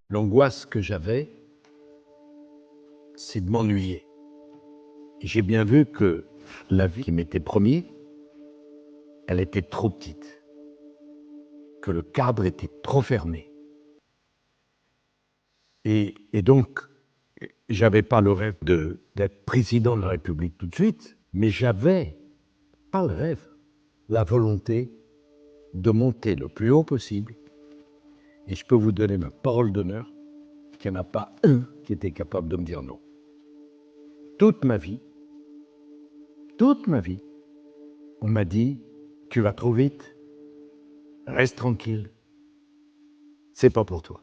L'angoisse que j'avais, c'est de m'ennuyer. Et j'ai bien vu que la vie qui m'était promise, elle était trop petite, que le cadre était trop fermé. Et donc, j'avais pas le rêve d'être président de la République tout de suite, mais j'avais, pas le rêve, la volonté de monter le plus haut possible. Et je peux vous donner ma parole d'honneur qu'il n'y en a pas un qui était capable de me dire non. Toute ma vie, on m'a dit, tu vas trop vite, reste tranquille, c'est pas pour toi.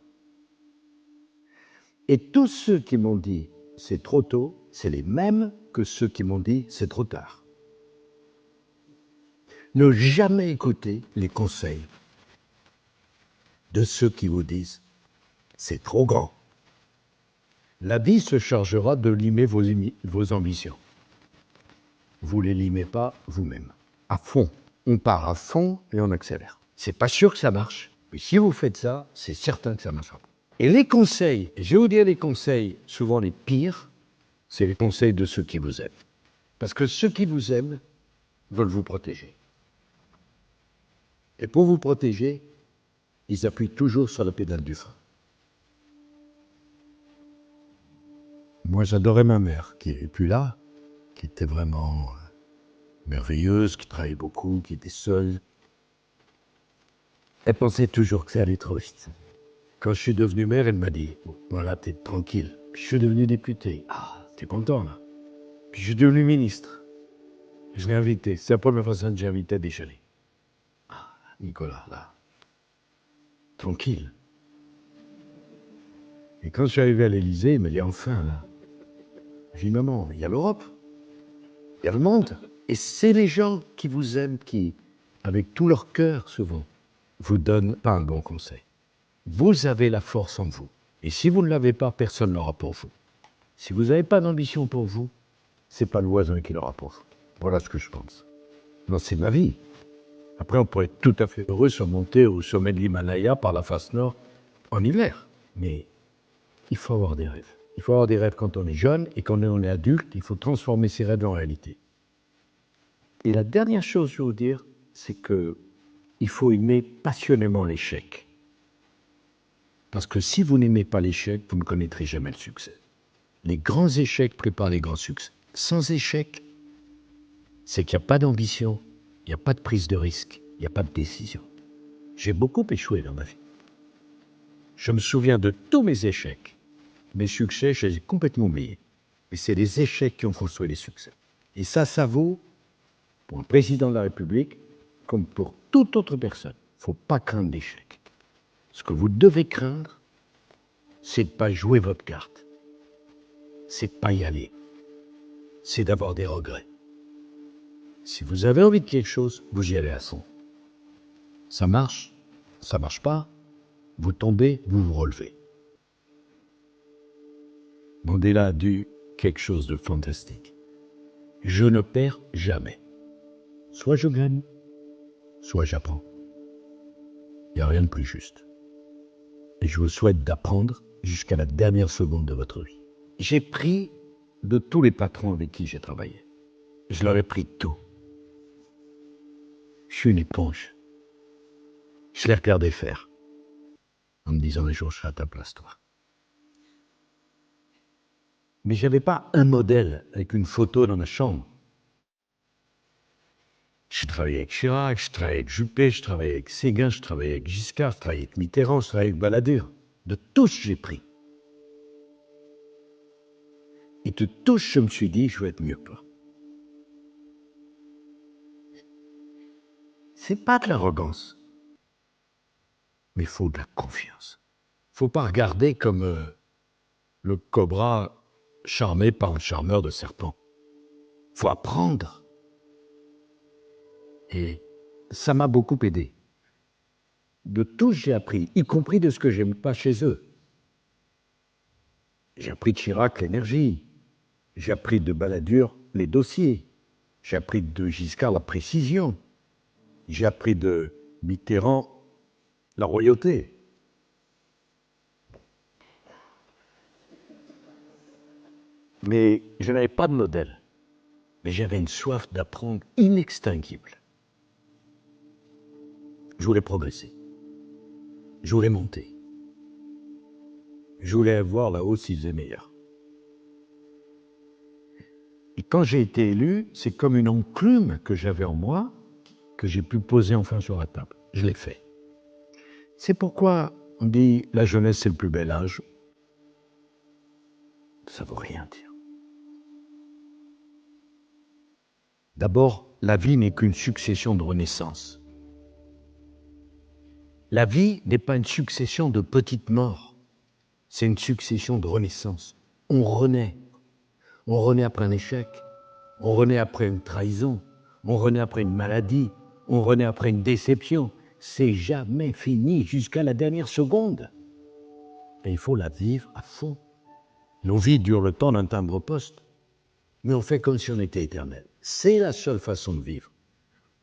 Et tous ceux qui m'ont dit, c'est trop tôt, c'est les mêmes que ceux qui m'ont dit, c'est trop tard. Ne jamais écouter les conseils de ceux qui vous disent, c'est trop grand. La vie se chargera de limer vos ambitions. Vous ne les limez pas vous-même. À fond. On part à fond et on accélère. C'est pas sûr que ça marche, mais si vous faites ça, c'est certain que ça marchera. Et les conseils, je vais vous dire les conseils, souvent les pires, c'est les conseils de ceux qui vous aiment. Parce que ceux qui vous aiment veulent vous protéger. Et pour vous protéger, ils appuient toujours sur la pédale du frein. Moi, j'adorais ma mère, qui n'est plus là, qui était vraiment merveilleuse, qui travaillait beaucoup, qui était seule. Elle pensait toujours que ça allait trop vite. Quand je suis devenu maire, elle m'a dit, voilà, t'es tranquille. Puis je suis devenu député. Ah, t'es content, là. Puis je suis devenu ministre. Je l'ai invité. C'est la première fois que j'ai invité à déjeuner. Ah, Nicolas, là. Tranquille. Et quand je suis arrivé à l'Élysée, il m'a dit, enfin, là. J'ai dit, maman, il y a l'Europe. Il y a le monde. Et c'est les gens qui vous aiment, qui, avec tout leur cœur, souvent, vous donnent pas un bon conseil. Vous avez la force en vous. Et si vous ne l'avez pas, personne ne l'aura pour vous. Si vous n'avez pas d'ambition pour vous, c'est pas le voisin qui l'aura pour vous. Voilà ce que je pense. Non, c'est ma vie. Après, on pourrait être tout à fait heureux de monter au sommet de l'Himalaya par la face nord en hiver. Mais il faut avoir des rêves. Il faut avoir des rêves quand on est jeune et quand on est adulte, il faut transformer ses rêves en réalité. Et la dernière chose que je veux vous dire, c'est que il faut aimer passionnément l'échec. Parce que si vous n'aimez pas l'échec, vous ne connaîtrez jamais le succès. Les grands échecs préparent les grands succès. Sans échec, c'est qu'il n'y a pas d'ambition, il n'y a pas de prise de risque, il n'y a pas de décision. J'ai beaucoup échoué dans ma vie. Je me souviens de tous mes échecs. Mes succès, je les ai complètement oubliés. Mais c'est les échecs qui ont construit les succès. Et ça vaut pour un président de la République comme pour toute autre personne. Il ne faut pas craindre l'échec. Ce que vous devez craindre, c'est de ne pas jouer votre carte. C'est de ne pas y aller. C'est d'avoir des regrets. Si vous avez envie de quelque chose, vous y allez à fond. Ça marche pas, vous tombez, vous vous relevez. Mandela a dit quelque chose de fantastique. Je ne perds jamais. Soit je gagne, soit j'apprends. Il n'y a rien de plus juste. Et je vous souhaite d'apprendre jusqu'à la dernière seconde de votre vie. J'ai pris de tous les patrons avec qui j'ai travaillé. Je leur ai pris tout. Je suis une éponge. Je les regardais faire. En me disant, un jour, je serai à ta place, toi. Mais je n'avais pas un modèle avec une photo dans ma chambre. Je travaillais avec Chirac, je travaillais avec Juppé, je travaillais avec Séguin, je travaillais avec Giscard, je travaillais avec Mitterrand, je travaillais avec Balladur. De tous, j'ai pris. Et de tous, je me suis dit, je vais être mieux que toi. C'est pas de l'arrogance, mais il faut de la confiance. Faut pas regarder comme le cobra charmé par un charmeur de serpent. Faut apprendre. Et ça m'a beaucoup aidé. De tous, j'ai appris, y compris de ce que j'aime pas chez eux. J'ai appris de Chirac l'énergie. J'ai appris de Balladur les dossiers. J'ai appris de Giscard la précision. J'ai appris de Mitterrand la royauté. Mais je n'avais pas de modèle. Mais j'avais une soif d'apprendre inextinguible. Je voulais progresser. Je voulais monter. Je voulais voir là-haut s'ils faisaient meilleur. Et quand j'ai été élu, c'est comme une enclume que j'avais en moi, que j'ai pu poser enfin sur la table. Je l'ai fait. C'est pourquoi on dit la jeunesse c'est le plus bel âge. Ça ne veut rien dire. D'abord, la vie n'est qu'une succession de renaissances. La vie n'est pas une succession de petites morts. C'est une succession de renaissances. On renaît. On renaît après un échec. On renaît après une trahison. On renaît après une maladie. On renaît après une déception. C'est jamais fini jusqu'à la dernière seconde. Et il faut la vivre à fond. Nos vies durent le temps d'un timbre-poste. Mais on fait comme si on était éternel. C'est la seule façon de vivre.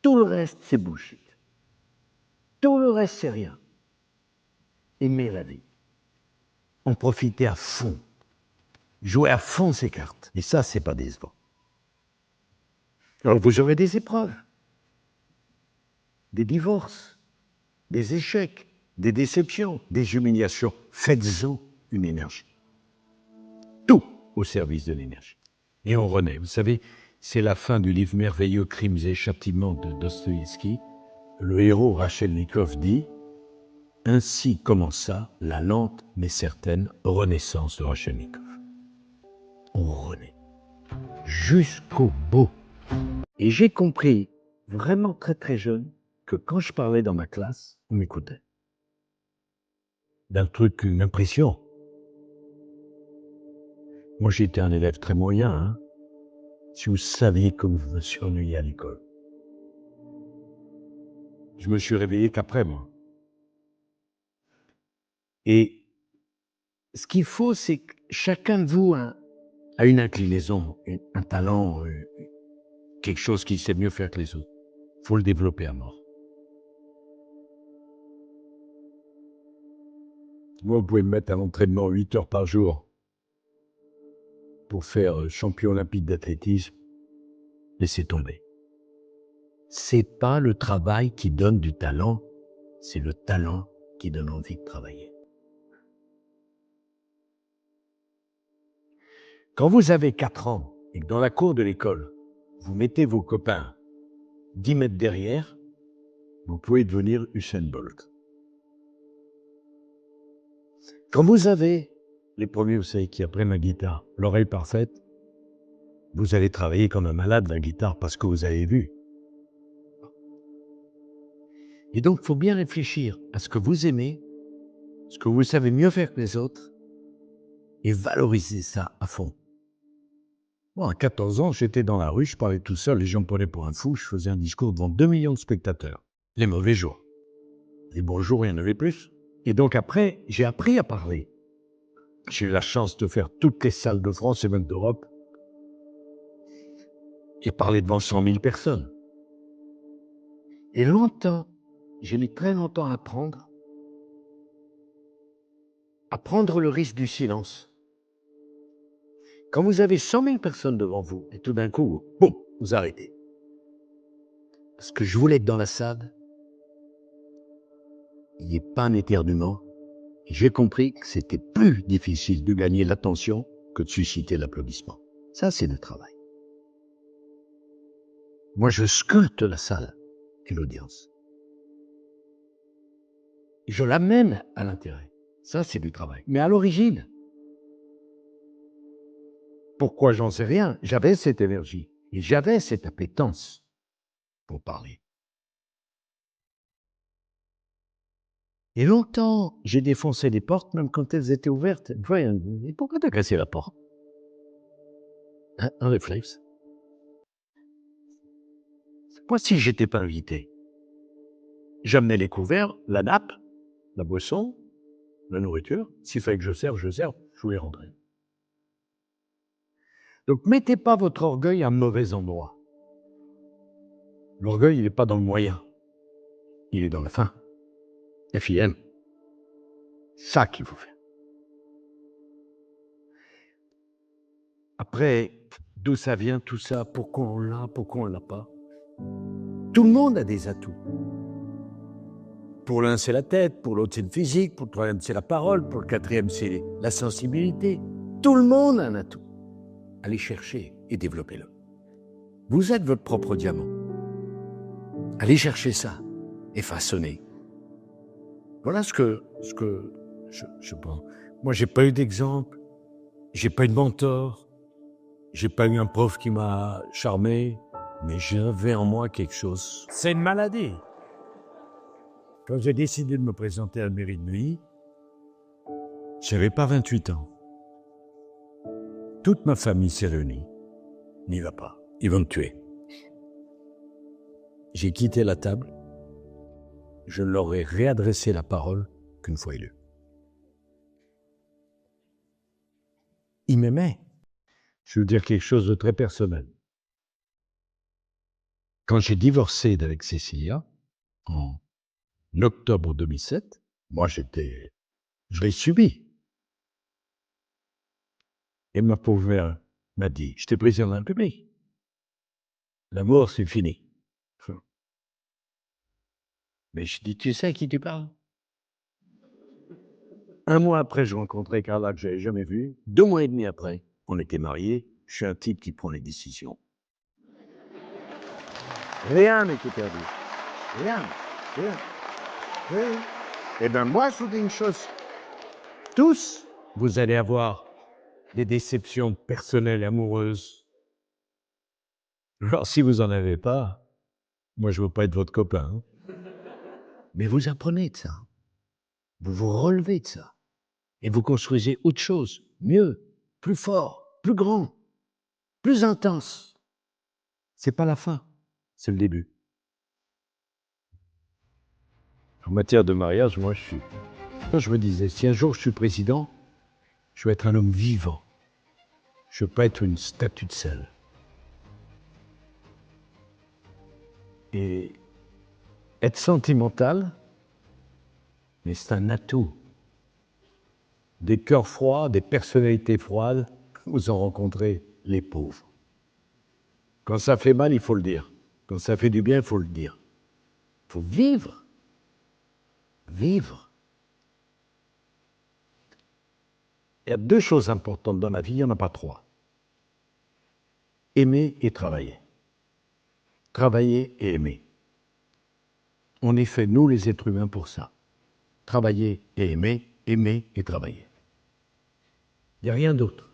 Tout le reste, c'est bullshit. Tout le reste, c'est rien. Aimer la vie. En profiter à fond. Jouer à fond ses cartes. Et ça, c'est pas décevant. Alors, vous aurez des épreuves. Des divorces. Des échecs. Des déceptions. Des humiliations. Faites-en une énergie. Tout au service de l'énergie. Et on renaît. Vous savez, c'est la fin du livre merveilleux Crimes et châtiments de Dostoïevski. Le héros Raskolnikov dit « Ainsi commença la lente mais certaine renaissance de Raskolnikov. » On renaît jusqu'au bout. Et j'ai compris, vraiment très très jeune, que quand je parlais dans ma classe, on m'écoutait. D'un truc, une impression. Moi j'étais un élève très moyen, hein. Si vous saviez comme je me suis ennuyé à l'école. Je me suis réveillé qu'après, moi. Et ce qu'il faut, c'est que chacun de vous a une inclinaison, un talent, quelque chose qu'il sait mieux faire que les autres. Il faut le développer à mort. Moi, vous pouvez me mettre à l'entraînement 8 heures par jour pour faire champion olympique d'athlétisme. Laissez tomber. C'est pas le travail qui donne du talent, c'est le talent qui donne envie de travailler. Quand vous avez 4 ans et que dans la cour de l'école, vous mettez vos copains 10 mètres derrière, vous pouvez devenir Usain Bolt. Quand vous avez les premiers, vous savez, qui apprennent la guitare, l'oreille parfaite, vous allez travailler comme un malade la guitare parce que vous avez vu. Et donc, il faut bien réfléchir à ce que vous aimez, ce que vous savez mieux faire que les autres, et valoriser ça à fond. Moi, à 14 ans, j'étais dans la rue, je parlais tout seul, les gens me prenaient pour un fou, je faisais un discours devant 2 millions de spectateurs. Les mauvais jours. Les bons jours, il y en avait plus. Et donc après, j'ai appris à parler. J'ai eu la chance de faire toutes les salles de France et même d'Europe et parler devant 100 000 personnes. Et longtemps, j'ai mis très longtemps à prendre le risque du silence. Quand vous avez 100 000 personnes devant vous, et tout d'un coup, boum, vous arrêtez. Parce que je voulais être dans la salle, il n'y ait pas un éternuement. Et j'ai compris que c'était plus difficile de gagner l'attention que de susciter l'applaudissement. Ça, c'est le travail. Moi, je sculpte la salle et l'audience. Je l'amène à l'intérêt. Ça, c'est du travail. Mais à l'origine, pourquoi j'en sais rien, j'avais cette énergie et j'avais cette appétence pour parler. Et longtemps, j'ai défoncé les portes, même quand elles étaient ouvertes. Voyons, et pourquoi t'as cassé la porte? Un réflexe. Moi, si j'étais pas invité, j'amenais les couverts, la nappe, la boisson, la nourriture. S'il fallait que je serve, je voulais rentrer. Donc, mettez pas votre orgueil à un mauvais endroit. L'orgueil, il n'est pas dans le moyen. Il est dans la fin. FIM. Ça qu'il faut faire. Après, d'où ça vient tout ça? Pourquoi on l'a? Pourquoi on l'a pas? Tout le monde a des atouts. Pour l'un, c'est la tête, pour l'autre, c'est le physique, pour le troisième, c'est la parole, pour le quatrième, c'est la sensibilité. Tout le monde a un atout. Allez chercher et développez-le. Vous êtes votre propre diamant. Allez chercher ça et façonnez. Voilà ce que je pense. Moi, j'ai pas eu d'exemple, j'ai pas eu de mentor, j'ai pas eu un prof qui m'a charmé, mais j'avais en moi quelque chose. C'est une maladie. Quand j'ai décidé de me présenter à la mairie de Neuilly, j'avais pas 28 ans. Toute ma famille s'est réunie. N'y va pas, ils vont te tuer. J'ai quitté la table. Je ne leur ai réadressé la parole qu'une fois élu. Ils m'aimaient. Je veux dire quelque chose de très personnel. Quand j'ai divorcé d'avec Cécilia, en octobre 2007, moi je l'ai subi. Et ma pauvre mère m'a dit, je t'ai brisé en un public. L'amour, c'est fini. Mais je dis, tu sais à qui tu parles? Un mois après, je rencontrais Carla que je n'avais jamais vue. 2 mois et demi après, on était mariés. Je suis un type qui prend les décisions. Rien n'était perdu. Rien. Rien. Oui. Eh bien, moi, je vous dis une chose. Tous, vous allez avoir des déceptions personnelles et amoureuses. Alors, si vous n'en avez pas, moi, je ne veux pas être votre copain. Hein. Mais vous apprenez de ça. Vous vous relevez de ça. Et vous construisez autre chose, mieux, plus fort, plus grand, plus intense. C'est pas la fin, c'est le début. En matière de mariage, moi, je me disais, si un jour je suis président, je veux être un homme vivant. Je veux pas être une statue de sel. Et être sentimental, mais c'est un atout. Des cœurs froids, des personnalités froides, vous en rencontrez les pauvres. Quand ça fait mal, il faut le dire. Quand ça fait du bien, il faut le dire. Il faut vivre. Vivre. Il y a 2 choses importantes dans la vie, il n'y en a pas 3. Aimer et travailler. Travailler et aimer. On est fait, nous les êtres humains, pour ça. Travailler et aimer et travailler. Il n'y a rien d'autre.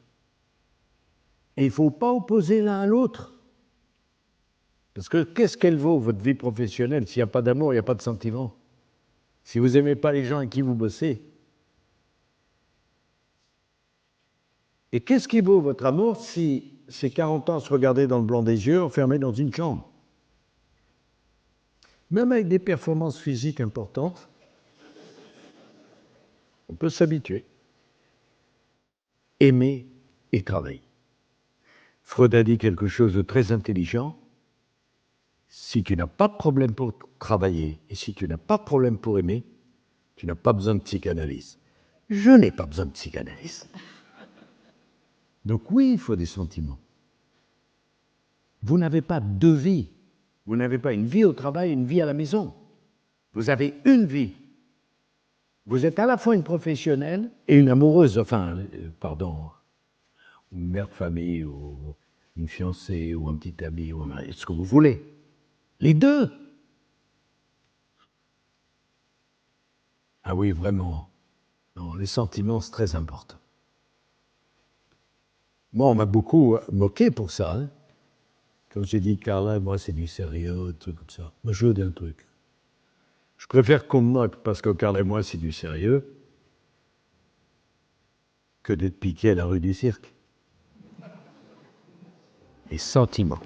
Et il ne faut pas opposer l'un à l'autre. Parce que qu'est-ce qu'elle vaut, votre vie professionnelle, s'il n'y a pas d'amour, il n'y a pas de sentiment? Si vous n'aimez pas les gens avec qui vous bossez? Et qu'est-ce qui vaut votre amour si c'est 40 ans à se regarder dans le blanc des yeux, enfermé dans une chambre? Même avec des performances physiques importantes, on peut s'habituer. Aimer et travailler. Freud a dit quelque chose de très intelligent. Si tu n'as pas de problème pour travailler et si tu n'as pas de problème pour aimer, tu n'as pas besoin de psychanalyse. Je n'ai pas besoin de psychanalyse. Donc oui, il faut des sentiments. Vous n'avez pas 2 vies. Vous n'avez pas une vie au travail et une vie à la maison. Vous avez une vie. Vous êtes à la fois une professionnelle et une amoureuse, une mère de famille, ou une fiancée, ou un petit ami, ou ce que vous voulez. Les 2. Ah oui, vraiment. Non, les sentiments, c'est très important. Moi, on m'a beaucoup moqué pour ça. Hein. Quand j'ai dit, Carla, moi, c'est du sérieux, des trucs comme ça. Moi, je veux d'un truc. Je préfère qu'on me moque parce que Carla et moi, c'est du sérieux, que d'être piqué à la rue du Cirque. Les sentiments.